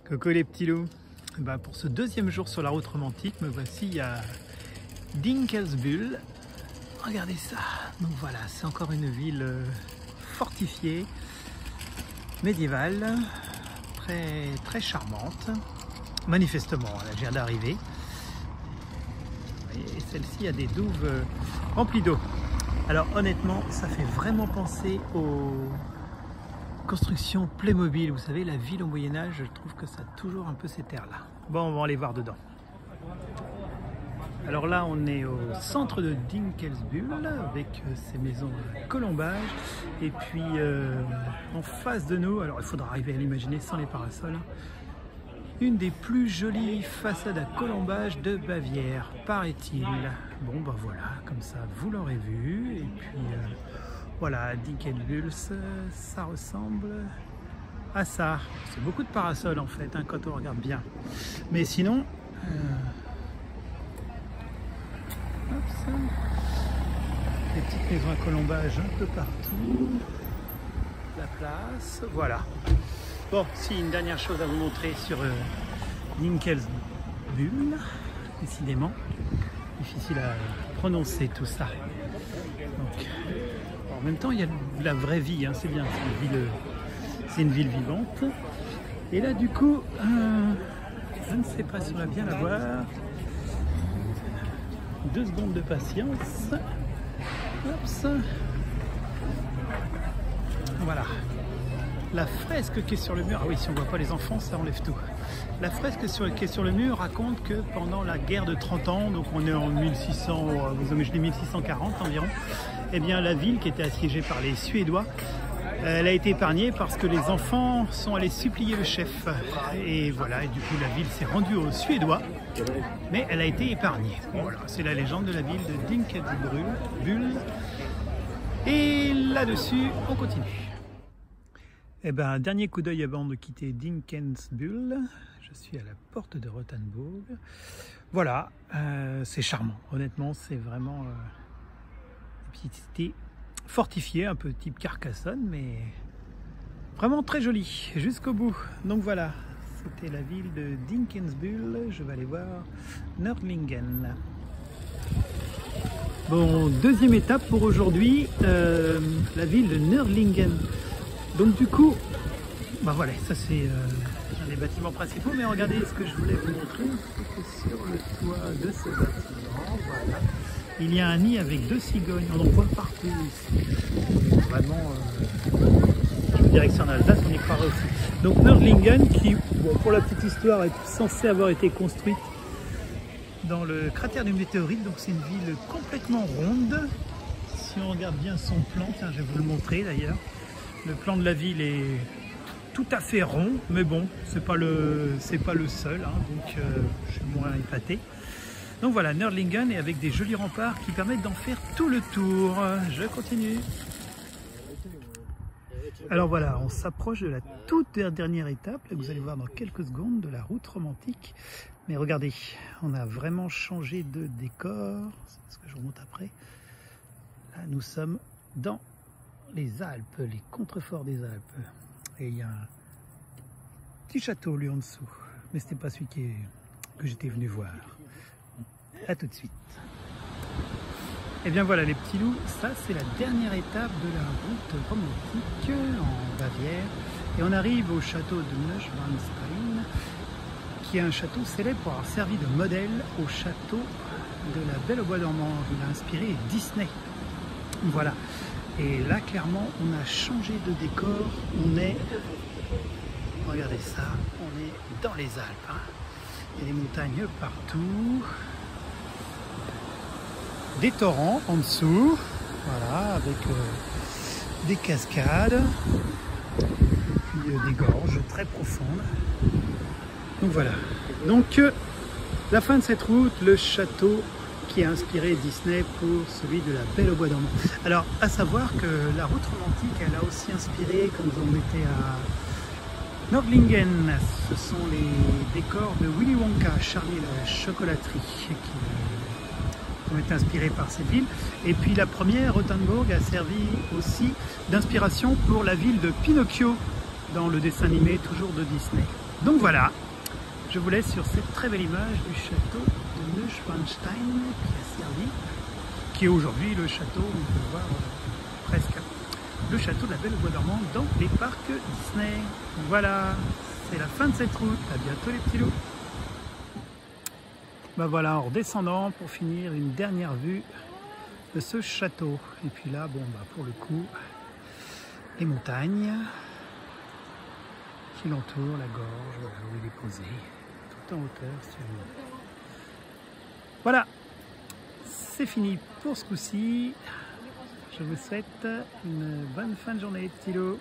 Coucou les petits loups. Pour ce deuxième jour sur la route romantique, me voici à Dinkelsbühl. Regardez ça. Donc voilà, c'est encore une ville fortifiée, médiévale, très charmante. Manifestement, elle vient d'arriver. Et celle-ci a des douves remplies d'eau. Alors honnêtement, ça fait vraiment penser aux construction Playmobil, vous savez, la ville au Moyen-Âge, je trouve que ça a toujours un peu ces terres-là. Bon, on va aller voir dedans. Alors là, on est au centre de Dinkelsbühl, avec ces maisons à colombage. Et puis, en face de nous, alors il faudra arriver à l'imaginer sans les parasols, une des plus jolies façades à colombage de Bavière, paraît-il. Bon, ben voilà, comme ça, vous l'aurez vu. Et puis... voilà, Dinkelsbühl, ça ressemble à ça. C'est beaucoup de parasols en fait, hein, quand on regarde bien. Mais sinon, hop, ça. Des petites maisons à colombage un peu partout. La place, voilà. Bon, si une dernière chose à vous montrer sur Dinkelsbühl, décidément, difficile à prononcer tout ça. Donc, en même temps, il y a la vraie vie, hein, c'est bien, c'est une ville vivante. Et là, du coup, je ne sais pas si on va bien la voir. 2 secondes de patience. Hop. Voilà. La fresque qui est sur le mur, ah oui, si on ne voit pas les enfants, ça enlève tout. La fresque qui est sur le mur raconte que pendant la guerre de 30 ans, donc on est en 1600, vous imaginez 1640 environ, eh bien la ville qui était assiégée par les Suédois, elle a été épargnée parce que les enfants sont allés supplier le chef. Et voilà, et du coup la ville s'est rendue aux Suédois, mais elle a été épargnée. Voilà, c'est la légende de la ville de Dinkelsbühl. Et là-dessus, on continue. Eh ben, dernier coup d'œil avant de quitter Dinkelsbühl. Je suis à la porte de Rothenburg. Voilà, c'est charmant. Honnêtement, c'est vraiment une petite cité fortifiée, un peu type Carcassonne, mais vraiment très jolie jusqu'au bout. Donc voilà, c'était la ville de Dinkelsbühl. Je vais aller voir Nördlingen. Bon, deuxième étape pour aujourd'hui, la ville de Nördlingen. Donc du coup, voilà, ça c'est un des bâtiments principaux, mais regardez ce que je voulais vous montrer, c'est que sur le toit de ce bâtiment, voilà, il y a un nid avec 2 cigognes, on en voit partout ici. Vraiment, direction Alsace, on y croirait aussi. Donc Nördlingen, qui, bon, pour la petite histoire, est censée avoir été construite dans le cratère du météorite, donc c'est une ville complètement ronde. Si on regarde bien son plan, tiens, je vais vous le montrer d'ailleurs. Le plan de la ville est tout à fait rond, mais bon, c'est pas le seul, hein, donc je suis moins épaté. Donc voilà, Nördlingen, et avec des jolis remparts qui permettent d'en faire tout le tour. Je continue. Alors voilà, on s'approche de la toute dernière étape, là, vous allez voir dans quelques secondes, de la route romantique. Mais regardez, on a vraiment changé de décor, c'est ce que je vous montre après. Là, nous sommes dans les Alpes, les contreforts des Alpes. Et il y a un petit château lui en dessous, mais c'était pas celui que j'étais venu voir. À tout de suite. Et bien voilà les petits loups, ça c'est la dernière étape de la route romantique en Bavière. Et on arrive au château de Neuschwanstein, qui est un château célèbre pour avoir servi de modèle au château de la Belle au bois dormant. Il a inspiré Disney. Voilà. Et là, clairement, on a changé de décor. On est, regardez ça, on est dans les Alpes. Hein. Il y a des montagnes partout. Des torrents en dessous. Voilà, avec des cascades. Puis des gorges très profondes. Donc voilà. Donc, la fin de cette route, le château qui a inspiré Disney pour celui de la Belle au bois dormant. Alors, à savoir que la route romantique, elle a aussi inspiré, quand on était à Nördlingen, ce sont les décors de Willy Wonka, Charlie et la chocolaterie, qui ont été inspirés par cette ville. Et puis la première, Rothenburg, a servi aussi d'inspiration pour la ville de Pinocchio, dans le dessin animé toujours de Disney. Donc voilà, je vous laisse sur cette très belle image du château de Neuschwanstein qui a servi, qui est aujourd'hui le château, on peut le voir presque, le château de la Belle au Bois dormant dans les parcs Disney. Voilà, c'est la fin de cette route, à bientôt les petits loups. Ben voilà, en redescendant pour finir une dernière vue de ce château. Et puis là, bon, bah pour le coup, les montagnes qui l'entourent, la gorge, voilà, où il est posé, tout en hauteur sur lui. Voilà, c'est fini pour ce coup-ci. Je vous souhaite une bonne fin de journée, petits loups.